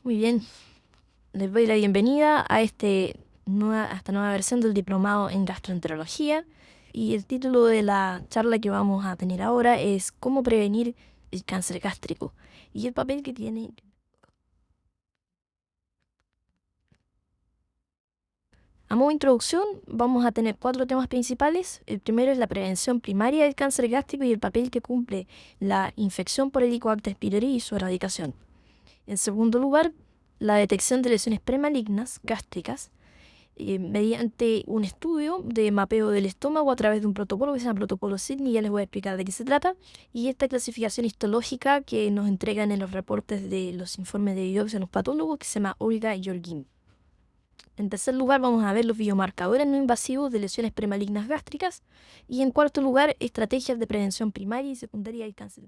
Muy bien, les doy la bienvenida a esta nueva versión del diplomado en gastroenterología. Y el título de la charla que vamos a tener ahora es ¿Cómo prevenir el cáncer gástrico? Y el papel que tiene. A modo de introducción, vamos a tener 4 temas principales. El primero es la prevención primaria del cáncer gástrico y el papel que cumple la infección por Helicobacter pylori y su erradicación. En segundo lugar, la detección de lesiones premalignas gástricas mediante un estudio de mapeo del estómago a través de un protocolo que se llama Protocolo Sydney. Ya les voy a explicar de qué se trata. Y esta clasificación histológica que nos entregan en los reportes de los informes de biopsia en los patólogos, que se llama Olga y Georgine. En tercer lugar, vamos a ver los biomarcadores no invasivos de lesiones premalignas gástricas. Y en cuarto lugar, estrategias de prevención primaria y secundaria del cáncer.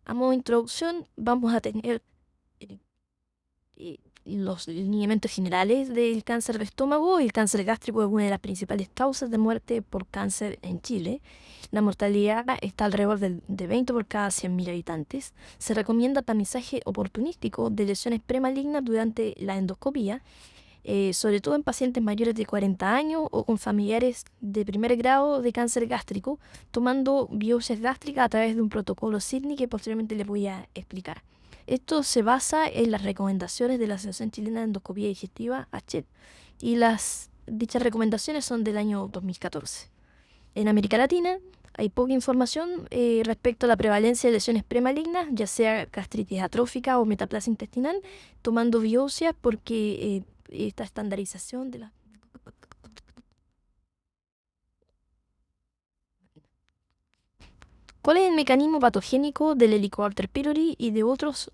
A modo de introducción, vamos a tener eh, los lineamientos generales del cáncer de estómago. El cáncer gástrico es una de las principales causas de muerte por cáncer en Chile. La mortalidad está alrededor de 20 por cada 100.000 habitantes. Se recomienda tamizaje oportunístico de lesiones premalignas durante la endoscopía, sobre todo en pacientes mayores de 40 años o con familiares de primer grado de cáncer gástrico, tomando biopsias gástricas a través de un protocolo Sydney que posteriormente les voy a explicar. Esto se basa en las recomendaciones de la Asociación Chilena de Endoscopía Digestiva, ACHED, y dichas recomendaciones son del año 2014. En América Latina hay poca información respecto a la prevalencia de lesiones premalignas, ya sea gastritis atrófica o metaplasia intestinal, tomando biopsias porque esta estandarización de la. ¿Cuál es el mecanismo patogénico del Helicobacter pylori y de otros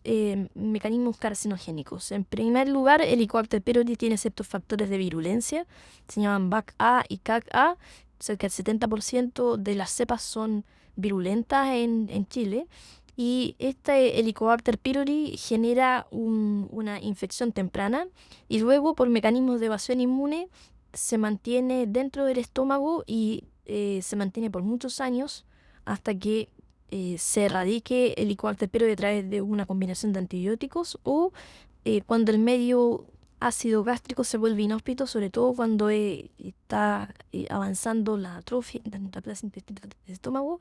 mecanismos carcinogénicos? En primer lugar, el Helicobacter pylori tiene ciertos factores de virulencia, se llaman BAC-A y CAG-A. Cerca del 70% de las cepas son virulentas en Chile. Y este Helicobacter pylori genera una infección temprana y luego, por mecanismos de evasión inmune, se mantiene dentro del estómago y se mantiene por muchos años hasta que se erradique el Helicobacter pylori a través de una combinación de antibióticos o cuando el medio ácido gástrico se vuelve inhóspito, sobre todo cuando está avanzando la atrofia de la metaplasia intestinal del estómago.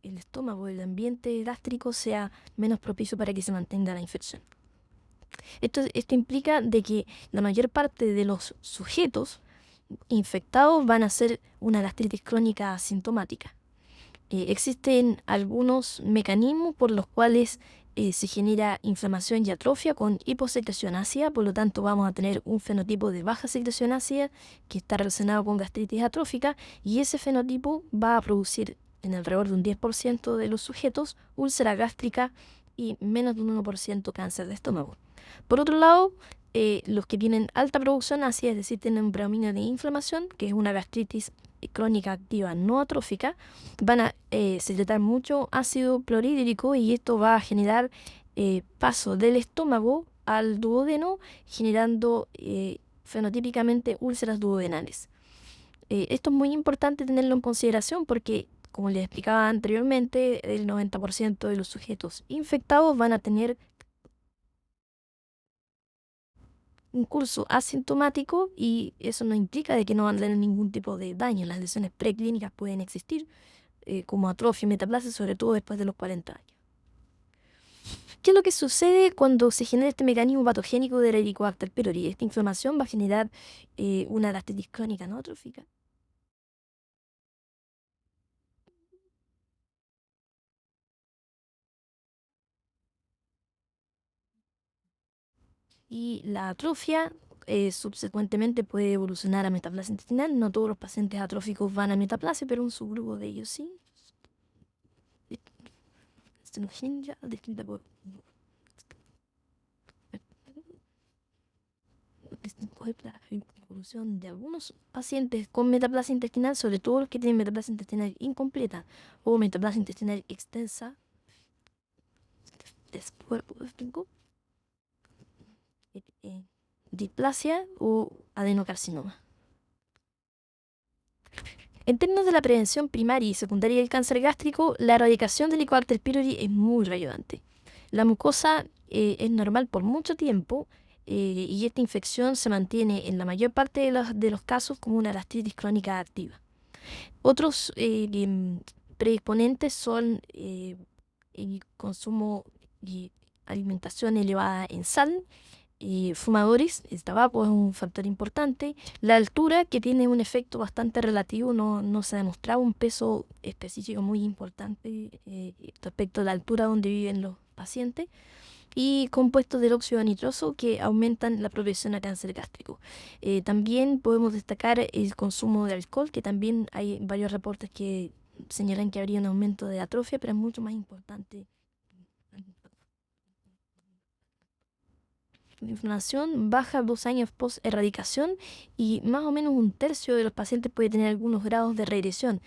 El estómago, el ambiente gástrico sea menos propicio para que se mantenga la infección. Esto implica de que la mayor parte de los sujetos infectados van a ser una gastritis crónica asintomática. Existen algunos mecanismos por los cuales se genera inflamación y atrofia con hiposecreción ácida, por lo tanto vamos a tener un fenotipo de baja secreción ácida que está relacionado con gastritis atrófica, y ese fenotipo va a producir en alrededor de un 10% de los sujetos úlcera gástrica y menos de un 1% cáncer de estómago. Por otro lado, los que tienen alta producción ácida, es decir, tienen un predominio de inflamación, que es una gastritis crónica activa no atrófica, van a secretar mucho ácido clorhídrico, y esto va a generar paso del estómago al duodeno, generando fenotípicamente úlceras duodenales. Esto es muy importante tenerlo en consideración porque, como les explicaba anteriormente, el 90% de los sujetos infectados van a tener un curso asintomático, y eso no implica de que no van a tener ningún tipo de daño. Las lesiones preclínicas pueden existir, como atrofia y metaplasia, sobre todo después de los 40 años. ¿Qué es lo que sucede cuando se genera este mecanismo patogénico del Helicobacter pylori? Esta inflamación va a generar una gastritis crónica no atrófica. Y la atrofia subsecuentemente puede evolucionar a metaplasia intestinal. No todos los pacientes atróficos van a metaplasia, pero un subgrupo de ellos sí. La evolución de algunos pacientes con metaplasia intestinal, sobre todo los que tienen metaplasia intestinal incompleta o metaplasia intestinal extensa, después tengo displasia o adenocarcinoma. En términos de la prevención primaria y secundaria del cáncer gástrico, la erradicación del Helicobacter pylori es muy relevante. La mucosa es normal por mucho tiempo y esta infección se mantiene en la mayor parte de los casos como una gastritis crónica activa. Otros predisponentes son el consumo y alimentación elevada en sal, fumadores, el tabaco es un factor importante. La altura, que tiene un efecto bastante relativo, no se ha demostrado un peso específico muy importante respecto a la altura donde viven los pacientes. Y compuestos de óxido nitroso que aumentan la progresión a cáncer gástrico. También podemos destacar el consumo de alcohol, que también hay varios reportes que señalan que habría un aumento de atrofia, pero es mucho más importante. La inflamación baja 2 años post erradicación y más o menos un tercio de los pacientes puede tener algunos grados de regresión,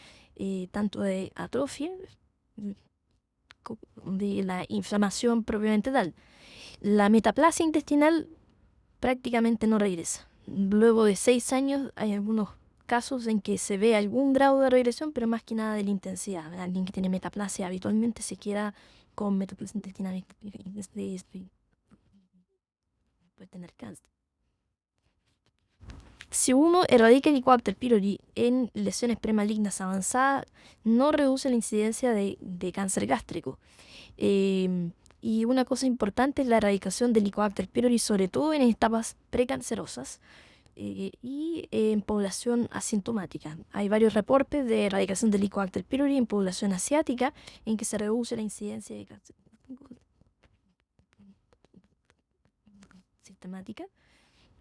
tanto de atrofia, de la inflamación propiamente tal. La metaplasia intestinal prácticamente no regresa. Luego de 6 años hay algunos casos en que se ve algún grado de regresión, pero más que nada de la intensidad. Alguien que tiene metaplasia habitualmente se queda con metaplasia intestinal puede tener cáncer. Si uno erradica el Helicobacter pylori en lesiones premalignas avanzadas, no reduce la incidencia de cáncer gástrico. Y una cosa importante es la erradicación del Helicobacter pylori, sobre todo en etapas precancerosas y en población asintomática. Hay varios reportes de erradicación del Helicobacter pylori en población asiática en que se reduce la incidencia de cáncer sistemática.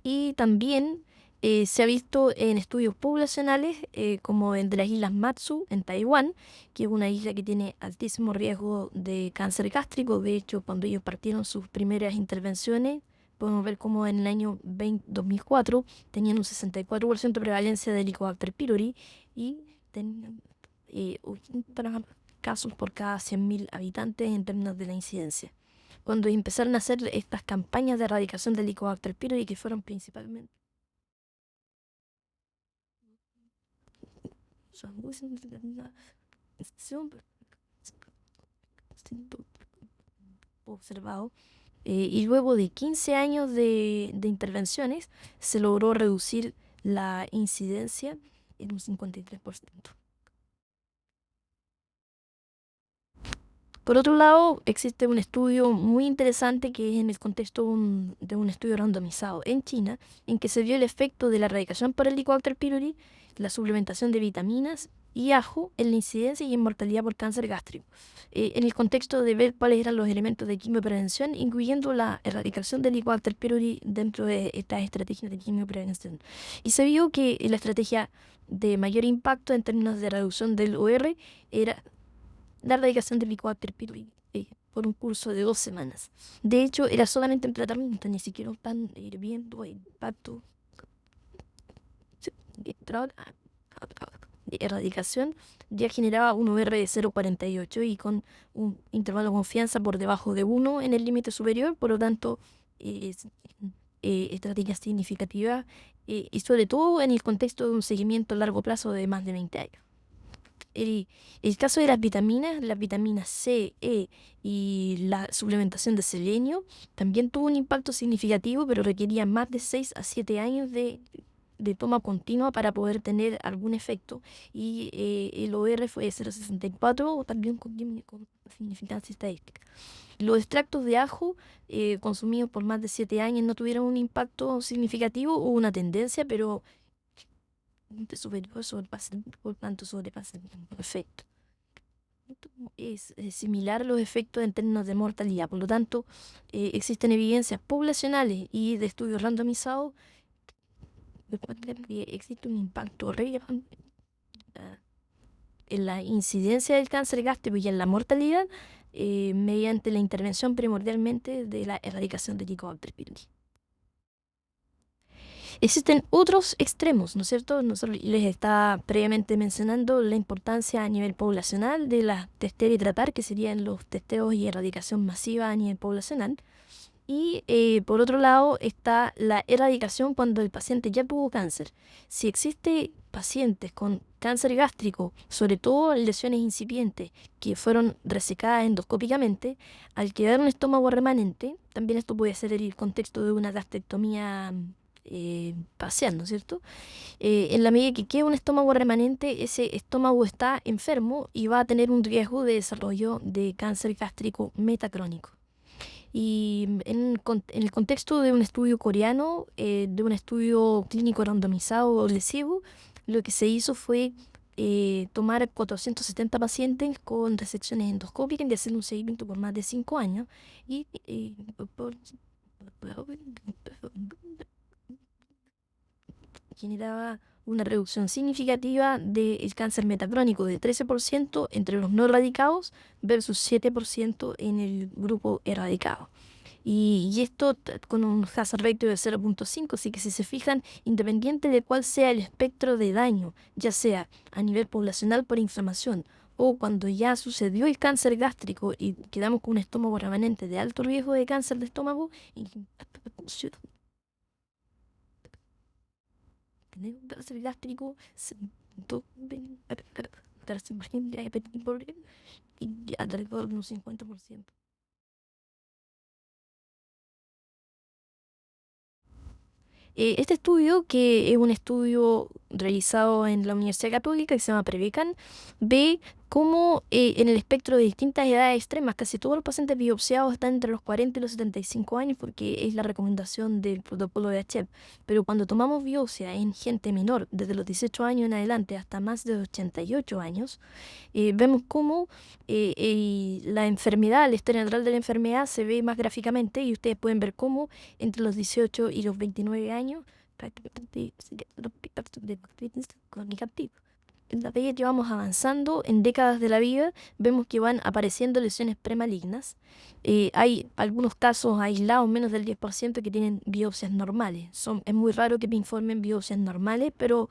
Y también se ha visto en estudios poblacionales como el de las islas Matsu en Taiwán, que es una isla que tiene altísimo riesgo de cáncer gástrico. De hecho, cuando ellos partieron sus primeras intervenciones, podemos ver cómo en el año 2004 tenían un 64% de prevalencia de Helicobacter pylori y tenían 80 casos por cada 100.000 habitantes en términos de la incidencia. Cuando empezaron a hacer estas campañas de erradicación del Helicobacter pylori, que fueron principalmente observado, y luego de 15 años de intervenciones se logró reducir la incidencia en un 53%. Por otro lado, existe un estudio muy interesante que es en el contexto de un estudio randomizado en China, en que se vio el efecto de la erradicación por el Helicobacter pylori, la suplementación de vitaminas y ajo en la incidencia y en mortalidad por cáncer gástrico, en el contexto de ver cuáles eran los elementos de quimioprevención, incluyendo la erradicación del Helicobacter pylori dentro de estas estrategias de quimioprevención. Y se vio que la estrategia de mayor impacto en términos de reducción del OR era la erradicación del Helicobacter pylori por un curso de 2 semanas. De hecho, era solamente un tratamiento, ni siquiera un pan hirviendo, impacto de erradicación ya generaba un OR de 0,48 y con un intervalo de confianza por debajo de 1 en el límite superior, por lo tanto, estrategia significativa y sobre todo en el contexto de un seguimiento a largo plazo de más de 20 años. El caso de las vitaminas C, E y la suplementación de selenio también tuvo un impacto significativo, pero requería más de 6 a 7 años de toma continua para poder tener algún efecto. Y el OR fue de 0,64 o también con significancia estadística. Los extractos de ajo consumidos por más de 7 años no tuvieron un impacto significativo, hubo una tendencia, pero superior sobrepasa, por tanto sobrepasa el efecto. Es similar los efectos en términos de mortalidad. Por lo tanto, existen evidencias poblacionales y de estudios randomizados que existe un impacto relevante en la incidencia del cáncer gástrico y en la mortalidad mediante la intervención primordialmente de la erradicación del Helicobacter pylori. Existen otros extremos, ¿no es cierto? Nosotros les estaba previamente mencionando la importancia a nivel poblacional de las testear y tratar, que serían los testeos y erradicación masiva a nivel poblacional. Y por otro lado está la erradicación cuando el paciente ya tuvo cáncer. Si existe pacientes con cáncer gástrico, sobre todo lesiones incipientes que fueron resecadas endoscópicamente, al quedar un estómago remanente, también esto puede ser el contexto de una gastrectomía parcial, ¿no es cierto? En la medida que queda un estómago remanente, ese estómago está enfermo y va a tener un riesgo de desarrollo de cáncer gástrico metacrónico. Y en el contexto de un estudio coreano, de un estudio clínico randomizado lesivo, lo que se hizo fue tomar 470 pacientes con resecciones endoscópicas y hacer un seguimiento por más de 5 años y generaba una reducción significativa del cáncer metacrónico de 13% entre los no erradicados versus 7% en el grupo erradicado. Y esto con un hazard ratio de 0.5, así que si se fijan, independiente de cuál sea el espectro de daño, ya sea a nivel poblacional por inflamación o cuando ya sucedió el cáncer gástrico y quedamos con un estómago remanente de alto riesgo de cáncer de estómago, tener un cáncer gástrico y alrededor de un 50%. Este estudio, que es un estudio realizado en la Universidad Católica que se llama Prevecan, ve cómo en el espectro de distintas edades extremas, casi todos los pacientes biopsiados están entre los 40 y los 75 años porque es la recomendación del protocolo de HEP. Pero cuando tomamos biopsia en gente menor, desde los 18 años en adelante hasta más de 88 años, vemos cómo la enfermedad, la historia natural de la enfermedad se ve más gráficamente y ustedes pueden ver cómo entre los 18 y los 29 años prácticamente en la medida que vamos avanzando en décadas de la vida, vemos que van apareciendo lesiones premalignas. Hay algunos casos aislados, menos del 10%, que tienen biopsias normales. Es muy raro que me informen biopsias normales, pero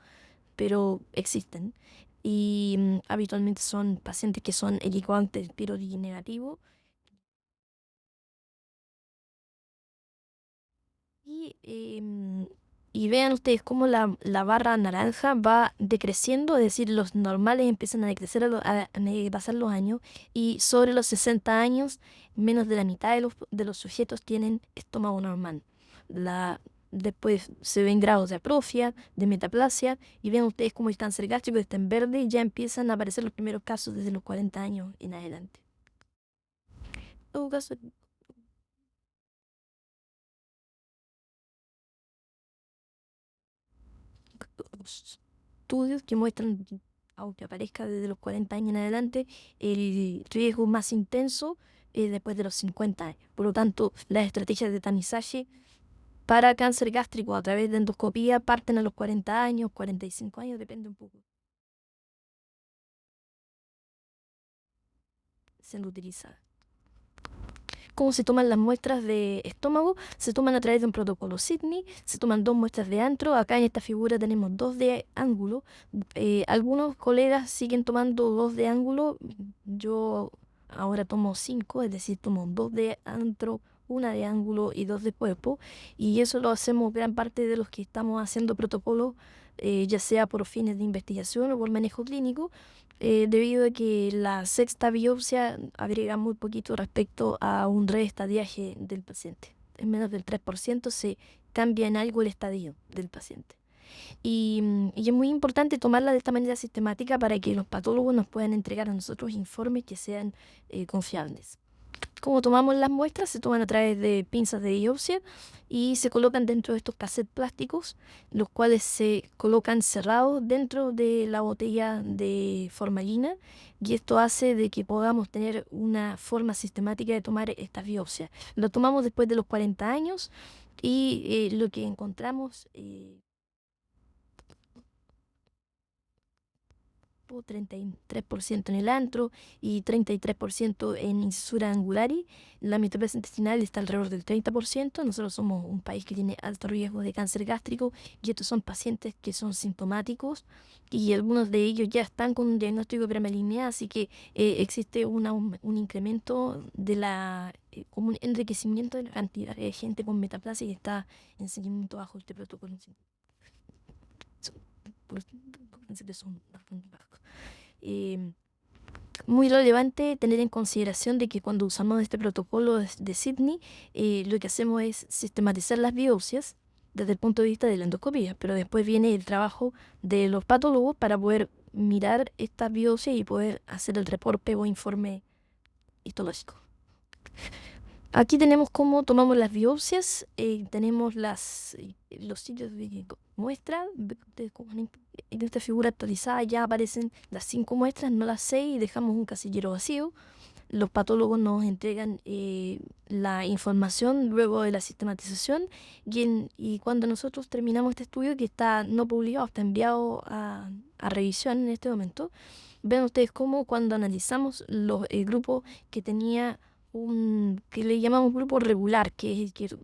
existen. Y habitualmente son pacientes que son helicoantes pyrrotic negativo. Y, y vean ustedes cómo la barra naranja va decreciendo, es decir, los normales empiezan a decrecer a pasar los años y sobre los 60 años, menos de la mitad de los sujetos tienen estómago normal. Después se ven grados de atrofia, de metaplasia y vean ustedes cómo el cáncer gástrico está en verde y ya empiezan a aparecer los primeros casos desde los 40 años en adelante. En todo caso, estudios que muestran, aunque aparezca desde los 40 años en adelante, el riesgo más intenso es después de los 50 años. Por lo tanto, las estrategias de tamizaje para cáncer gástrico a través de endoscopía parten a los 40 años, 45 años, depende un poco. Siendo utilizada. ¿Cómo se toman las muestras de estómago? Se toman a través de un protocolo Sydney, se toman 2 muestras de antro. Acá en esta figura tenemos 2 de ángulo. Algunos colegas siguen tomando 2 de ángulo. Yo ahora tomo 5, es decir, tomo 2 de antro, 1 de ángulo y 2 de cuerpo. Y eso lo hacemos gran parte de los que estamos haciendo protocolos, ya sea por fines de investigación o por manejo clínico, debido a que la sexta biopsia agrega muy poquito respecto a un reestadiaje del paciente. En menos del 3% se cambia en algo el estadio del paciente. Y es muy importante tomarla de esta manera sistemática para que los patólogos nos puedan entregar a nosotros informes que sean confiables. Como tomamos las muestras, se toman a través de pinzas de biopsia y se colocan dentro de estos cassettes plásticos, los cuales se colocan cerrados dentro de la botella de formalina, y esto hace de que podamos tener una forma sistemática de tomar estas biopsias. Lo tomamos después de los 40 años y lo que encontramos 33% en el antro y 33% en incisura angulari. La metaplasia intestinal está alrededor del 30%. Nosotros somos un país que tiene alto riesgo de cáncer gástrico y estos son pacientes que son sintomáticos y algunos de ellos ya están con un diagnóstico de premalignidad, así que existe un incremento de la como un enriquecimiento de la cantidad de gente con metaplasia que está en seguimiento bajo este protocolo. Son bastante bajos. Muy relevante tener en consideración de que cuando usamos este protocolo de Sydney, lo que hacemos es sistematizar las biopsias desde el punto de vista de la endoscopia, pero después viene el trabajo de los patólogos para poder mirar estas biopsias y poder hacer el reporte o informe histológico. Aquí tenemos cómo tomamos las biopsias, tenemos los sitios de muestra. En esta figura actualizada ya aparecen las 5 muestras, no las 6, y dejamos un casillero vacío. Los patólogos nos entregan la información luego de la sistematización y cuando nosotros terminamos este estudio, que está no publicado, está enviado a revisión en este momento, ven ustedes cómo cuando analizamos el grupo que tenía que le llamamos grupo regular, que es el que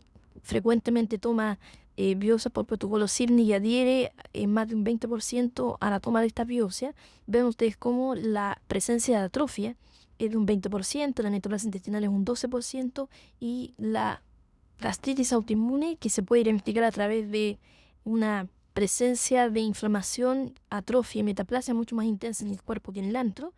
frecuentemente toma biopsias por protocolo Sydney y adhiere más de un 20% a la toma de esta biopsia, ven ustedes cómo la presencia de atrofia es de un 20%, la neoplasia intestinal es un 12% y la gastritis autoinmune, que se puede identificar a través de una presencia de inflamación, atrofia y metaplasia mucho más intensa en el cuerpo que en el antro,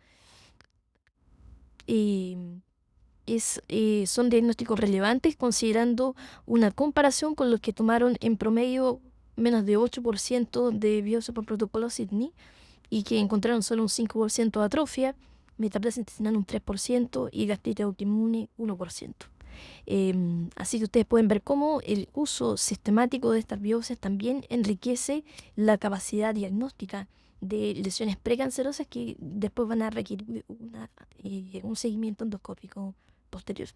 son diagnósticos relevantes considerando una comparación con los que tomaron en promedio menos de 8% de biopsia por protocolo Sydney y que encontraron solo un 5% de atrofia, metaplasia intestinal un 3% y gastritis autoinmune 1%. Así que ustedes pueden ver cómo el uso sistemático de estas biopsias también enriquece la capacidad diagnóstica de lesiones precancerosas que después van a requerir un seguimiento endoscópico posterior.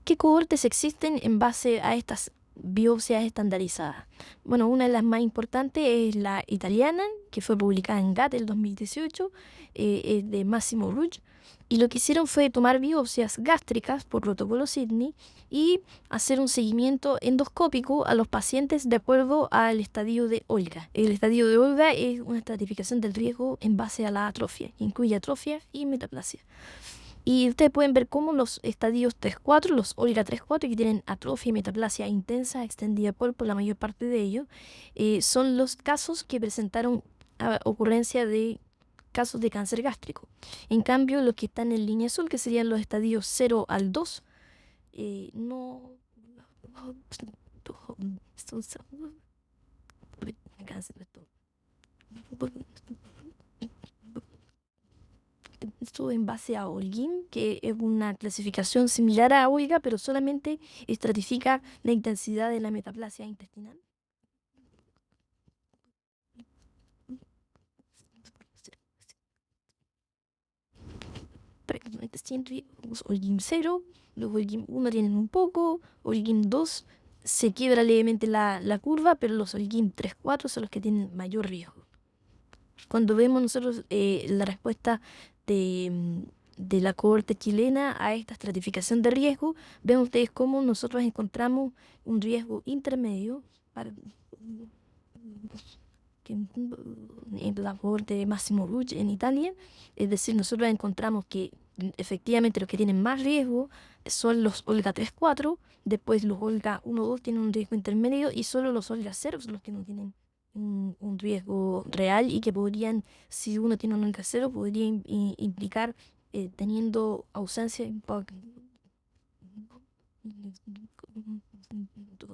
¿Qué cohortes existen en base a estas biopsias estandarizadas? Bueno, una de las más importantes es la italiana, que fue publicada en GAT el 2018, es de Massimo Ruggi, y lo que hicieron fue tomar biopsias gástricas por protocolo Sydney y hacer un seguimiento endoscópico a los pacientes de acuerdo al estadio de Olga. El estadio de Olga es una estratificación del riesgo en base a la atrofia, que incluye atrofia y metaplasia. Y ustedes pueden ver cómo los estadios 3-4, los Olga 3-4, que tienen atrofia y metaplasia intensa, extendida por la mayor parte de ellos, son los casos que presentaron ocurrencia de casos de cáncer gástrico. En cambio, los que están en línea azul, que serían los estadios 0 al 2, no... Esto en base a Holguín, que es una clasificación similar a Olga, pero solamente estratifica la intensidad de la metaplasia intestinal. Los Holguín 0, los Holguín 1 tienen un poco, Holguín 2 se quiebra levemente la curva, pero los Holguín 3-4 son los que tienen mayor riesgo. Cuando vemos nosotros la respuesta de la cohorte chilena a esta estratificación de riesgo, ven ustedes cómo nosotros encontramos un riesgo intermedio en la cohorte de Massimo Ruggi en Italia. Es decir, nosotros encontramos que efectivamente los que tienen más riesgo son los Olga 3-4, después los Olga 1-2 tienen un riesgo intermedio y solo los Olga 0 son los que no tienen un riesgo real y que podrían, si uno tiene un Olga 0, podría implicar teniendo ausencia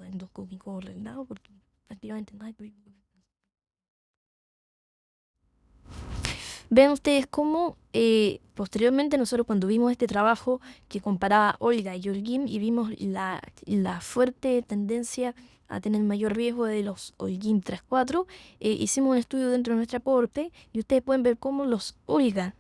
endoscópico ordenado, porque prácticamente no hay. Ven ustedes cómo posteriormente nosotros cuando vimos este trabajo que comparaba Olga y Holguín y vimos la fuerte tendencia a tener mayor riesgo de los Holguín 3-4, hicimos un estudio dentro de nuestra cohorte y ustedes pueden ver cómo los Olga,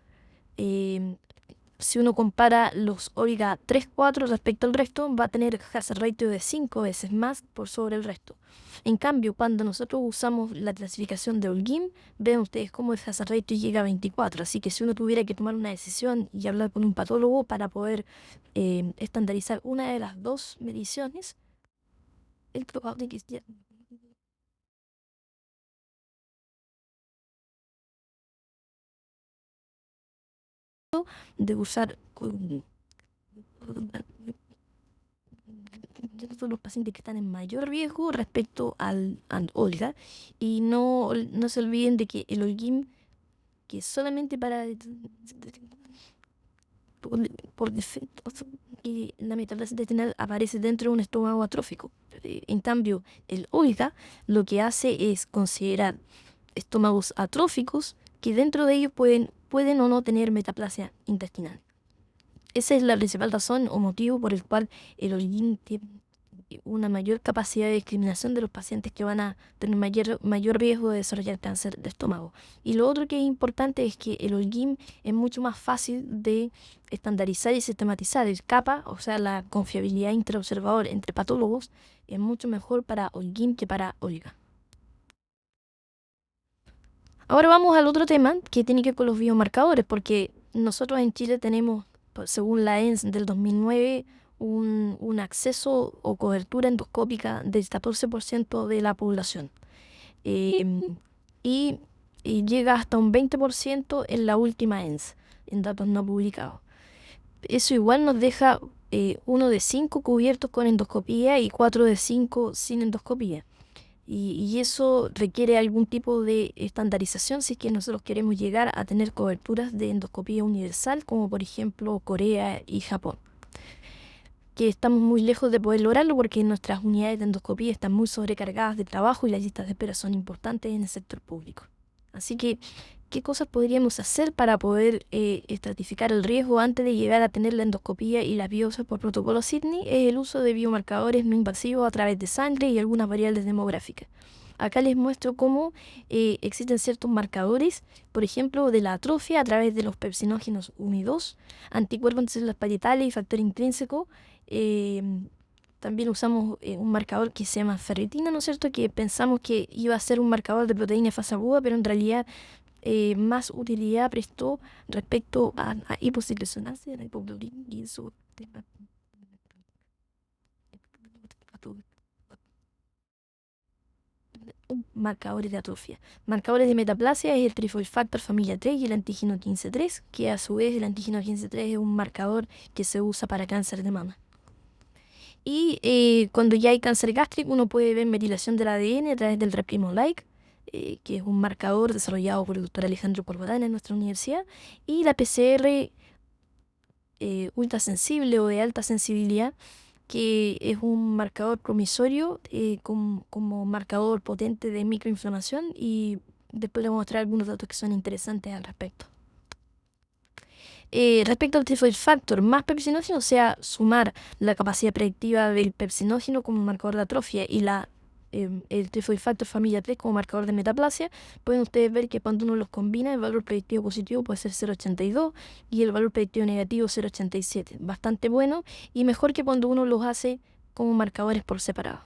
si uno compara los Olga 3-4 respecto al resto, va a tener hazard ratio de 5 veces más por sobre el resto. En cambio, cuando nosotros usamos la clasificación de Holguín, ven ustedes cómo el hazard ratio llega a 24. Así que si uno tuviera que tomar una decisión y hablar con un patólogo para poder estandarizar una de las dos mediciones, es probable que de usar de los pacientes que están en mayor riesgo respecto al Olga. Y no se olviden de que el Holguín, que es solamente para por defecto, que la metástasis intestinal aparece dentro de un estómago atrófico. En cambio, el Olga lo que hace es considerar estómagos atróficos que dentro de ellos pueden o no tener metaplasia intestinal. Esa es la principal razón o motivo por el cual el Holguín tiene una mayor capacidad de discriminación de los pacientes que van a tener mayor riesgo de desarrollar cáncer de estómago. Y lo otro que es importante es que el Holguín es mucho más fácil de estandarizar y sistematizar. El CAPA, o sea, la confiabilidad interobservador entre patólogos, es mucho mejor para Holguín que para Olga. Ahora vamos al otro tema que tiene que ver con los biomarcadores, porque nosotros en Chile tenemos, según la ENS del 2009, un acceso o cobertura endoscópica del 14% de la población. Y llega hasta un 20% en la última ENS, en datos no publicados. Eso igual nos deja 1 de 5 cubiertos con endoscopía y 4 de 5 sin endoscopía. Y eso requiere algún tipo de estandarización si es que nosotros queremos llegar a tener coberturas de endoscopía universal, como por ejemplo Corea y Japón. Que estamos muy lejos de poder lograrlo porque nuestras unidades de endoscopía están muy sobrecargadas de trabajo y las listas de espera son importantes en el sector público. Así que, ¿qué cosas podríamos hacer para poder estratificar el riesgo antes de llegar a tener la endoscopía y la biopsia por protocolo Sydney? Es el uso de biomarcadores no invasivos a través de sangre y algunas variables demográficas. Acá les muestro cómo existen ciertos marcadores, por ejemplo, de la atrofia a través de los pepsinógenos 1 y 2, anticuerpos de células parietales y factor intrínseco. También usamos un marcador que se llama ferritina, ¿no es cierto? Que pensamos que iba a ser un marcador de proteína de fase aguda, pero en realidad más utilidad prestó respecto a hipociclosonasia, la hipoglobina y eso. Marcadores de atrofia. Marcadores de metaplasia es el Trifold Factor familia 3 y el antígeno 15-3, que a su vez el antígeno 15-3 es un marcador que se usa para cáncer de mama. Y cuando ya hay cáncer gástrico, uno puede ver metilación del ADN a través del Reprimo-like, que es un marcador desarrollado por el doctor Alejandro Corbalán en nuestra universidad, y la PCR ultrasensible o de alta sensibilidad, que es un marcador promisorio como marcador potente de microinflamación, y después les voy a mostrar algunos datos que son interesantes al respecto. Respecto al Trifold Factor, más pepsinógeno, o sea, sumar la capacidad predictiva del pepsinógeno como marcador de atrofia y el Trifold Factor familia 3 como marcador de metaplasia, pueden ustedes ver que cuando uno los combina, el valor predictivo positivo puede ser 0,82 y el valor predictivo negativo 0,87. Bastante bueno y mejor que cuando uno los hace como marcadores por separado.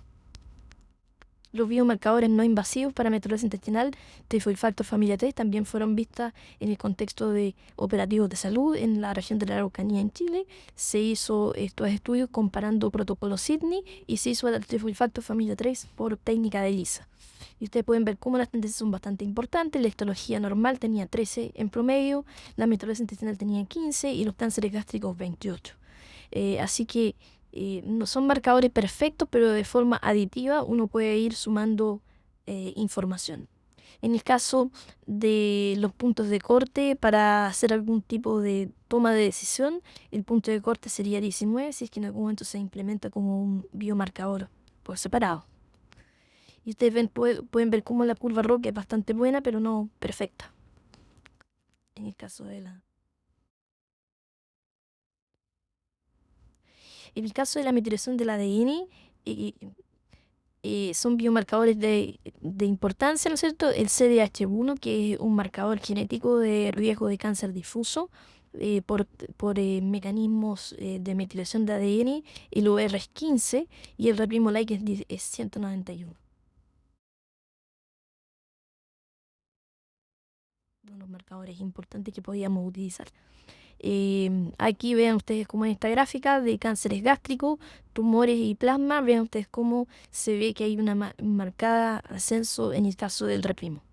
Los biomarcadores no invasivos para metástasis intestinal, Trifold Factor familia 3, también fueron vistas en el contexto de operativos de salud en la región de la Araucanía en Chile. Se hizo estos estudios comparando protocolo Sydney y se hizo el Trifold Factor familia 3 por técnica de ELISA. Y ustedes pueden ver cómo las tendencias son bastante importantes. La histología normal tenía 13 en promedio, la metástasis intestinal tenía 15 y los cánceres gástricos 28. Así que no son marcadores perfectos, pero de forma aditiva uno puede ir sumando información. En el caso de los puntos de corte, para hacer algún tipo de toma de decisión, el punto de corte sería 19, si es que en algún momento se implementa como un biomarcador por separado. Y ustedes pueden ver cómo la curva ROC es bastante buena, pero no perfecta. En el caso de la... En el caso de la metilación del ADN, son biomarcadores de importancia, ¿no es cierto? El CDH1, que es un marcador genético de riesgo de cáncer difuso por mecanismos de metilación de ADN, el OR15 y el Reprimo-like es 191. Uno de los marcadores importantes que podíamos utilizar. Aquí vean ustedes cómo en esta gráfica de cánceres gástricos, tumores y plasma, vean ustedes cómo se ve que hay una marcada ascenso en el caso del Reprimo.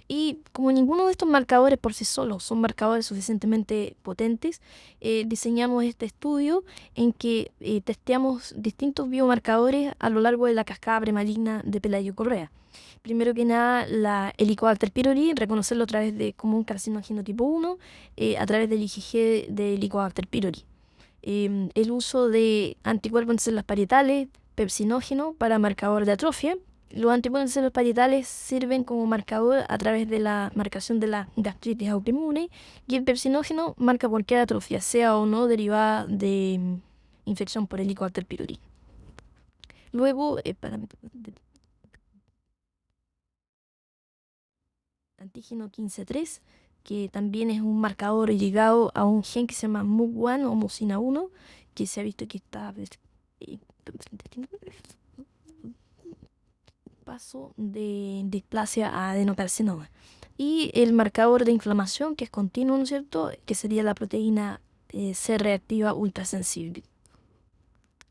Y como ninguno de estos marcadores por sí solos son marcadores suficientemente potentes, diseñamos este estudio en que testeamos distintos biomarcadores a lo largo de la cascada premaligna de Pelayo Correa. Primero que nada, la Helicobacter pylori, reconocerlo a través de como un carcinógeno tipo 1, a través del IgG de Helicobacter pylori. El uso de anticuerpos en células parietales, pepsinógeno para marcador de atrofia. Los anticuerpos en células parietales sirven como marcador a través de la marcación de la gastritis autoinmune y el pepsinógeno marca cualquier atrofia, sea o no derivada de infección por Helicobacter pylori. Luego, antígeno 15-3, que también es un marcador ligado a un gen que se llama MUC1 o mucina 1, que se ha visto que está paso de displasia a adenocarcinoma. Y el marcador de inflamación, que es continuo, ¿no es cierto?, que sería la proteína C reactiva ultrasensible.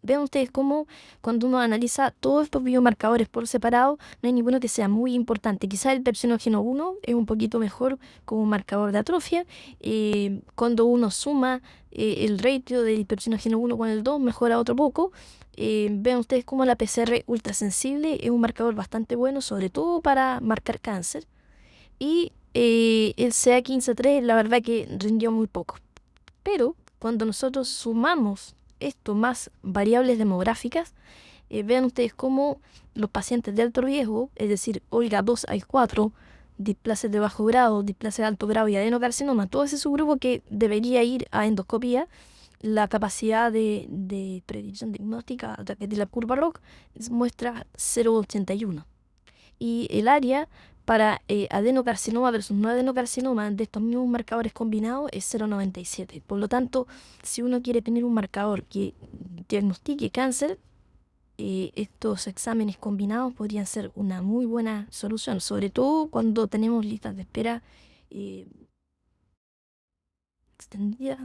Vean ustedes cómo cuando uno analiza todos estos biomarcadores por separado, no hay ninguno que sea muy importante. Quizás el pepsinógeno 1 es un poquito mejor como marcador de atrofia. Cuando uno suma el ratio del pepsinógeno 1 con el 2, mejora otro poco. Vean ustedes cómo la PCR ultrasensible es un marcador bastante bueno, sobre todo para marcar cáncer. Y el CA15-3, la verdad que rindió muy poco. Pero cuando nosotros sumamos esto más variables demográficas, vean ustedes cómo los pacientes de alto riesgo, es decir, OLGA 2 hay 4, displasias de bajo grado, displasias de alto grado y adenocarcinoma, todo ese subgrupo que debería ir a endoscopía, la capacidad de predicción diagnóstica a través de la curva ROC muestra 0,81. Y el área para adenocarcinoma versus no adenocarcinoma de estos mismos marcadores combinados es 0,97. Por lo tanto, si uno quiere tener un marcador que diagnostique cáncer, estos exámenes combinados podrían ser una muy buena solución, sobre todo cuando tenemos listas de espera extendidas.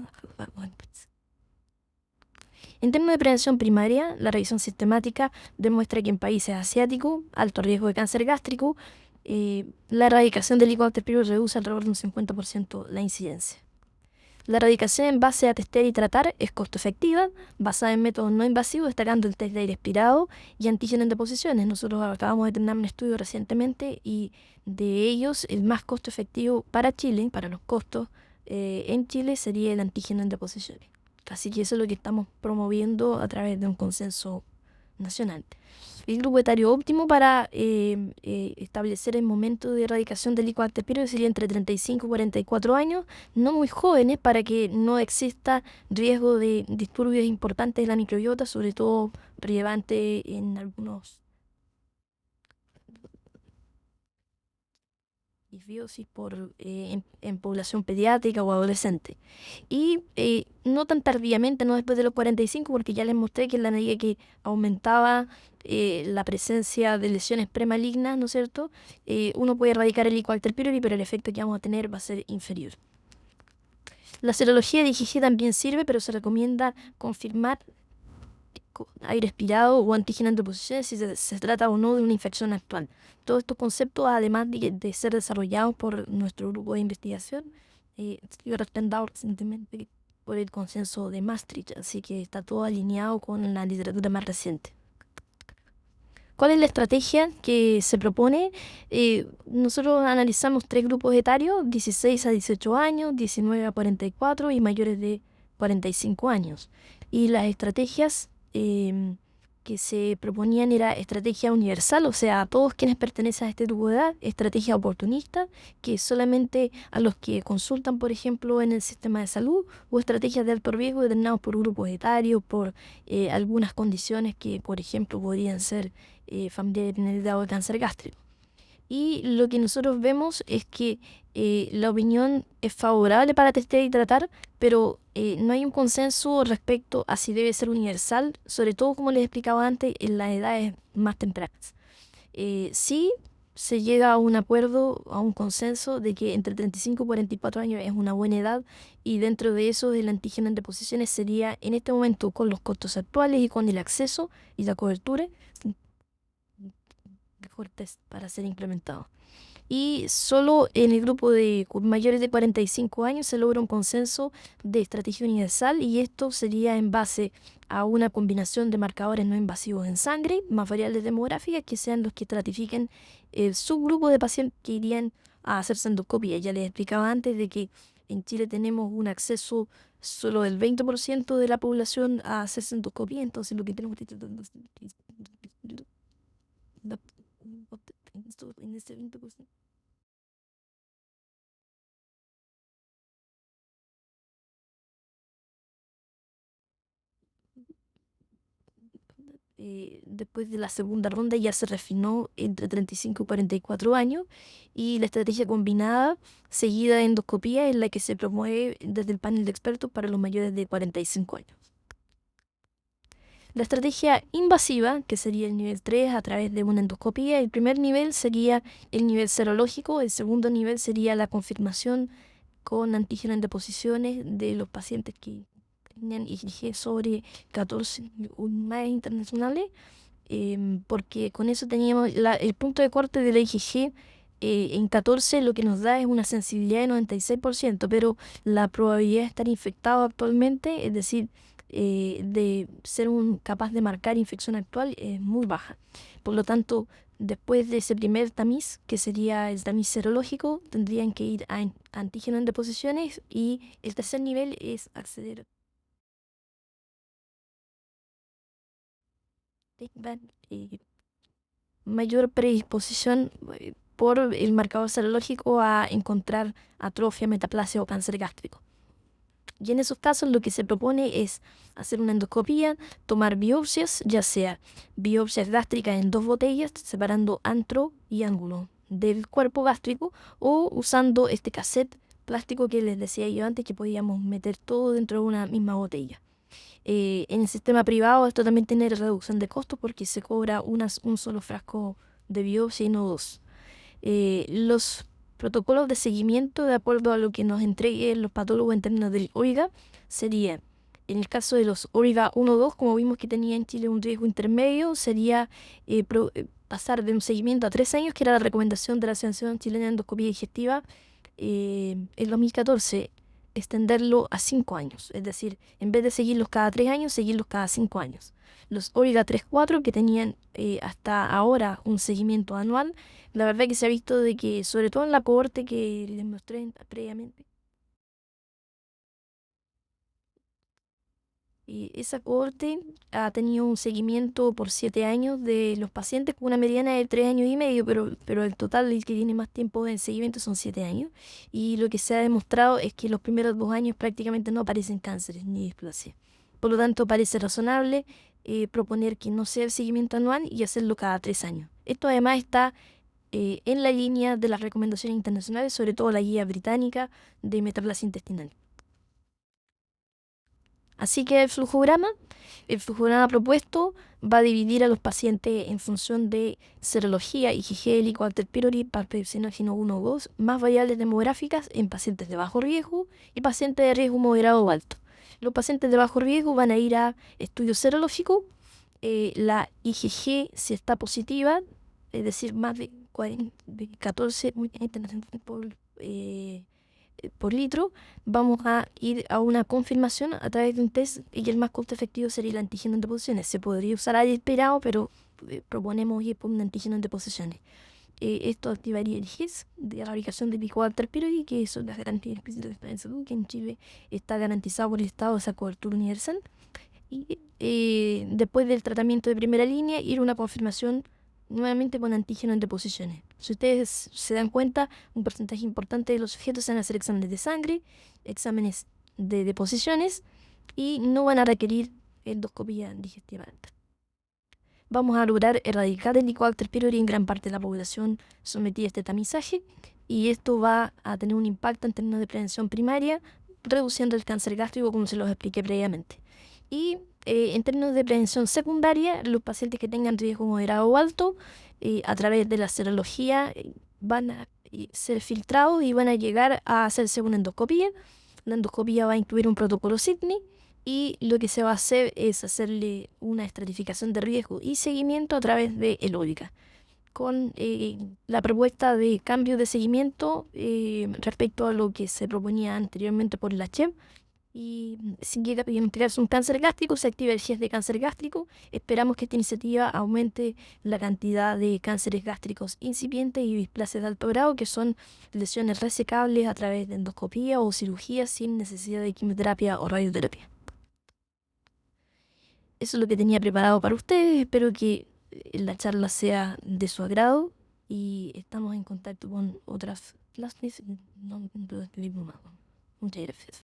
En términos de prevención primaria, la revisión sistemática demuestra que en países asiáticos, alto riesgo de cáncer gástrico, la erradicación del Helicobacter pylori reduce alrededor de un 50% la incidencia. La erradicación en base a testear y tratar es costo efectiva, basada en métodos no invasivos, destacando el test de aire expirado y antígeno en deposiciones. Nosotros acabamos de terminar un estudio recientemente y de ellos el más costo efectivo para Chile, para los costos en Chile, sería el antígeno en deposiciones. Así que eso es lo que estamos promoviendo a través de un consenso nacional. El grupo etario óptimo para establecer el momento de erradicación del Helicobacter pylori sería entre 35 y 44 años, no muy jóvenes, para que no exista riesgo de disturbios importantes de la microbiota, sobre todo relevante en algunos disbiosis en población pediátrica o adolescente. Y no tan tardíamente, no después de los 45, porque ya les mostré que en la medida que aumentaba la presencia de lesiones premalignas, ¿no es cierto?, uno puede erradicar el Helicobacter pylori, pero el efecto que vamos a tener va a ser inferior. La serología de IgG también sirve, pero se recomienda confirmar aire expirado o antígeno en deposiciones si se trata o no de una infección actual. Todos estos conceptos, además de ser desarrollados por nuestro grupo de investigación, han sido respaldados recientemente por el consenso de Maastricht, así que está todo alineado con la literatura más reciente. ¿Cuál es la estrategia que se propone? Nosotros analizamos 3 grupos etarios, 16 a 18 años, 19 a 44 y mayores de 45 años. Y las estrategias que se proponían era estrategia universal, o sea, a todos quienes pertenecen a este grupo de edad, estrategia oportunista, que solamente a los que consultan, por ejemplo, en el sistema de salud, o estrategias de alto riesgo determinados por grupos etarios, por algunas condiciones que, por ejemplo, podrían ser familiares en el grado de cáncer gástrico. Y lo que nosotros vemos es que la opinión es favorable para testear y tratar, pero no hay un consenso respecto a si debe ser universal, sobre todo, como les explicaba antes, en las edades más tempranas. Sí se llega a un acuerdo, a un consenso de que entre 35 y 44 años es una buena edad, y dentro de eso el antígeno en deposiciones sería en este momento, con los costos actuales y con el acceso y la cobertura, mejor test para ser implementado. y solo en el grupo de mayores de 45 años se logra un consenso de estrategia universal, y esto sería en base a una combinación de marcadores no invasivos en sangre más variables demográficas que sean los que estratifiquen el subgrupo de pacientes que irían a hacerse endoscopia. Ya les explicaba antes de que en Chile tenemos un acceso solo del 20% de la población a hacerse endoscopia, entonces lo que tenemos en ese 20%. Después de la segunda ronda ya se refinó entre 35 y 44 años, y la estrategia combinada seguida de endoscopía es la que se promueve desde el panel de expertos para los mayores de 45 años. La estrategia invasiva, que sería el nivel 3 a través de una endoscopía, el primer nivel sería el nivel serológico, el segundo nivel sería la confirmación con antígeno en deposiciones de los pacientes que tenían IgG sobre 14 unidades internacionales, porque con eso teníamos el punto de corte de la IgG en 14, lo que nos da es una sensibilidad de 96%, pero la probabilidad de estar infectado actualmente, es decir, de ser capaz de marcar infección actual, es muy baja. Por lo tanto, después de ese primer tamiz, que sería el tamiz serológico, tendrían que ir a antígeno en deposiciones, y el tercer nivel es acceder a mayor predisposición por el marcador serológico a encontrar atrofia, metaplasia o cáncer gástrico. Y en esos casos lo que se propone es hacer una endoscopía, tomar biopsias, ya sea biopsias gástricas en 2 botellas, separando antro y ángulo del cuerpo gástrico, o usando este cassette plástico que les decía yo antes, que podíamos meter todo dentro de una misma botella. En el sistema privado esto también tiene reducción de costos porque se cobra un solo frasco de biopsia y no dos. Los protocolos de seguimiento, de acuerdo a lo que nos entreguen los patólogos en términos del OIGA, sería, en el caso de los OIGA 1-2, como vimos que tenía en Chile un riesgo intermedio, sería pasar de un seguimiento a 3 años, que era la recomendación de la Asociación Chilena de Endoscopía Digestiva en 2014, extenderlo a 5 años. Es decir, en vez de seguirlos cada 3 años, seguirlos cada 5 años. Los OIGA 3-4, que tenían hasta ahora un seguimiento anual, la verdad que se ha visto de que, sobre todo en la cohorte que les mostré previamente, y esa cohorte ha tenido un seguimiento por 7 años de los pacientes, con una mediana de 3 años y medio, pero el total el que tiene más tiempo de seguimiento son 7 años. Y lo que se ha demostrado es que los primeros 2 años prácticamente no aparecen cánceres ni displasia. Por lo tanto, parece razonable proponer que no sea el seguimiento anual y hacerlo cada 3 años. Esto además está en la línea de las recomendaciones internacionales, sobre todo la guía británica de metaplasia intestinal. Así que el flujograma propuesto va a dividir a los pacientes en función de serología, IgG, Helicobacter pylori, parpepsinógeno 1 o 2, más variables demográficas en pacientes de bajo riesgo y pacientes de riesgo moderado o alto. Los pacientes de bajo riesgo van a ir a estudio serológico. La IgG, si está positiva, es decir, más de 14 unidades por litro, vamos a ir a una confirmación a través de un test, y el más costo efectivo sería el antígeno en deposiciones. Se podría usar al esperado, pero proponemos ir por un antígeno en deposiciones. Esto activaría el GIS de erradicación de Helicobacter pylori, que son las garantías explícitas de Estado de salud, que en Chile está garantizado por el Estado esa cobertura universal. Y después del tratamiento de primera línea, ir a una confirmación nuevamente con antígeno en deposiciones. Si ustedes se dan cuenta, un porcentaje importante de los sujetos van a hacer exámenes de sangre, exámenes de deposiciones, y no van a requerir endoscopía digestiva alta. Vamos a lograr erradicar el Helicobacter pylori en gran parte de la población sometida a este tamizaje, y esto va a tener un impacto en términos de prevención primaria, reduciendo el cáncer gástrico, como se los expliqué previamente. Y en términos de prevención secundaria, los pacientes que tengan riesgo moderado o alto, a través de la serología, van a ser filtrados y van a llegar a hacerse una endoscopía. La endoscopía va a incluir un protocolo Sydney, y lo que se va a hacer es hacerle una estratificación de riesgo y seguimiento a través de el OIGA. con la propuesta de cambio de seguimiento respecto a lo que se proponía anteriormente por la CHEP. Y si llega a identificarse un cáncer gástrico, se activa el GES de cáncer gástrico. Esperamos que esta iniciativa aumente la cantidad de cánceres gástricos incipientes y displasias de alto grado, que son lesiones resecables a través de endoscopía o cirugía sin necesidad de quimioterapia o radioterapia. Eso es lo que tenía preparado para ustedes. Espero que la charla sea de su agrado y estamos en contacto con otras clases. No, muchas gracias.